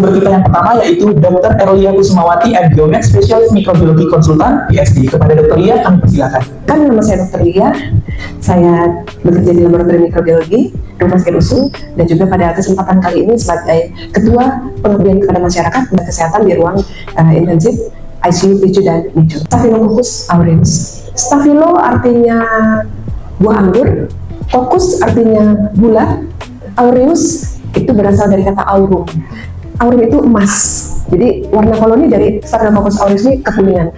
narasumber kita yang pertama yaitu Dr. Erlia Kusumawati, MDOMed, Spesialis Mikrobiologi Konsultan, PhD. Kepada Dr. Lia, kami persilakan. Kan nama saya Dr. Lia, saya bekerja di Laboratorium Mikrobiologi Rumah Sakit USU, dan juga pada kesempatan kali ini sebagai Ketua Pengabdian kepada Masyarakat dan Kesehatan di ruang intensif ICU, PICU, dan NICU. Staphylococcus aureus. Staphylo artinya buah anggur, coccus artinya gula, aureus itu berasal dari kata aurum. Aurum itu emas. Jadi warna koloni dari Staphylococcus aureus ini kekuningan.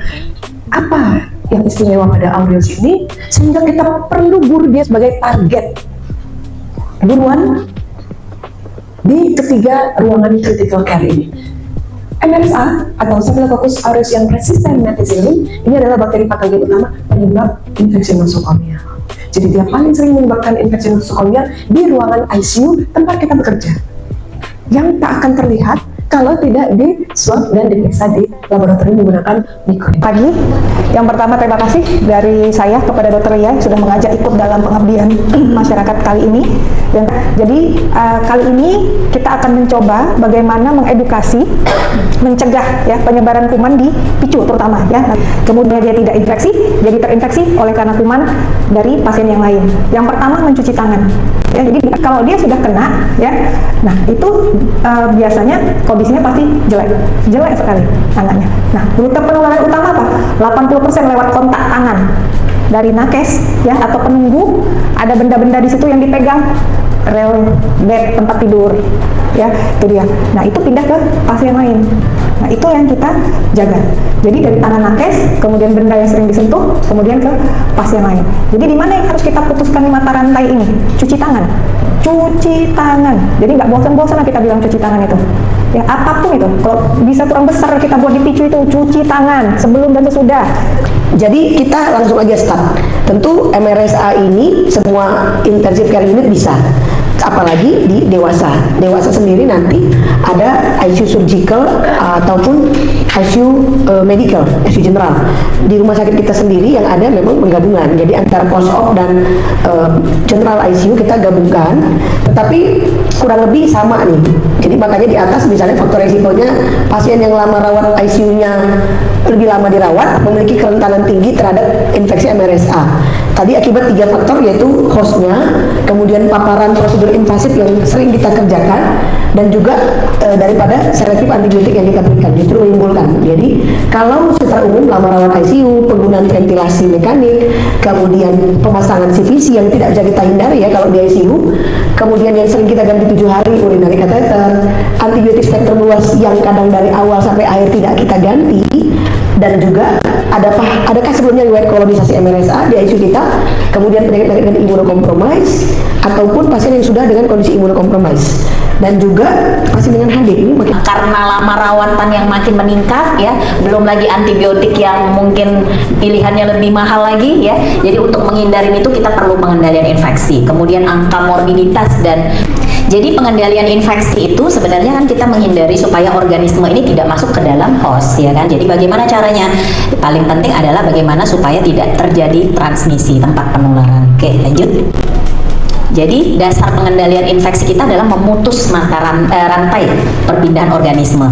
Apa yang istimewa pada aureus ini sehingga kita perlu buru dia sebagai target buruan di ketiga ruangan critical care ini? MRSA atau Staphylococcus aureus yang resisten methicillin ini adalah bakteri patogen utama penyebab infeksi nosokomia. Jadi dia paling sering menyebabkan infeksi nosokomia di ruangan ICU tempat kita bekerja, yang tak akan terlihat kalau tidak di swab dan diperiksa di laboratorium menggunakan mikroskop. Pagi, yang pertama terima kasih dari saya kepada Dr. Lia sudah mengajak ikut dalam pengabdian masyarakat kali ini. Dan jadi kali ini kita akan mencoba bagaimana mengedukasi, mencegah ya penyebaran kuman di PICU terutama ya. Kemudian dia tidak infeksi, jadi terinfeksi oleh karena kuman dari pasien yang lain. Yang pertama mencuci tangan. Ya, jadi kalau dia sudah kena ya, nah itu biasanya kondisinya pasti jelek sekali tangannya. Nah, rute penularan utama apa? 80% lewat kontak tangan dari nakes ya atau penunggu, ada benda-benda di situ yang dipegang, rel bed tempat tidur ya, itu dia. Nah, itu pindah ke pasien lain. Nah, itu yang kita jaga. Jadi dari tangan nakes, kemudian benda yang sering disentuh, kemudian ke pasien lain. Jadi di mana yang harus kita putuskan mata rantai ini? Cuci tangan. Cuci tangan. Jadi nggak bosan-bosan kita bilang cuci tangan itu. Ya, apapun itu. Kalau bisa kurang besar kita buat di PICU itu cuci tangan sebelum dan sesudah. Jadi kita langsung aja start. Tentu MRSA ini semua intensive care unit bisa, apalagi di dewasa. Dewasa sendiri nanti ada ICU surgical ataupun ICU medical, ICU general. Di rumah sakit kita sendiri yang ada memang penggabungan. Jadi antara post-op dan general ICU kita gabungkan, tetapi kurang lebih sama nih. Jadi makanya di atas misalnya faktor resikonya pasien yang lama rawat ICU-nya lebih lama dirawat memiliki kerentanan tinggi terhadap infeksi MRSA. Tadi akibat 3 faktor, yaitu hostnya, kemudian paparan prosedur invasif yang sering kita kerjakan, dan juga daripada selektif antibiotik yang kita berikan justru menimbulkan. Jadi kalau secara umum lama rawat ICU, penggunaan ventilasi mekanik, kemudian pemasangan CVC yang tidak bisa kita hindari ya kalau di ICU, kemudian yang sering kita ganti 7 hari urinary catheter, antibiotik spektrum luas yang kadang dari awal sampai akhir tidak kita ganti, dan juga adakah sebelumnya riwayat kolonisasi MRSA di ICU kita, kemudian penyakit-penyakit dengan imunokompromis ataupun pasien yang sudah dengan kondisi imunokompromis, dan juga pasien dengan HD ini karena lama rawatan yang makin meningkat ya, belum lagi antibiotik yang mungkin pilihannya lebih mahal lagi ya. Jadi untuk menghindari itu kita perlu pengendalian infeksi, kemudian angka morbiditas. Dan jadi pengendalian infeksi itu sebenarnya kan kita menghindari supaya organisme ini tidak masuk ke dalam host ya kan. Jadi bagaimana caranya? Paling penting adalah bagaimana supaya tidak terjadi transmisi tempat penularan. Oke, lanjut. Jadi dasar pengendalian infeksi kita adalah memutus mata rantai perpindahan organisme.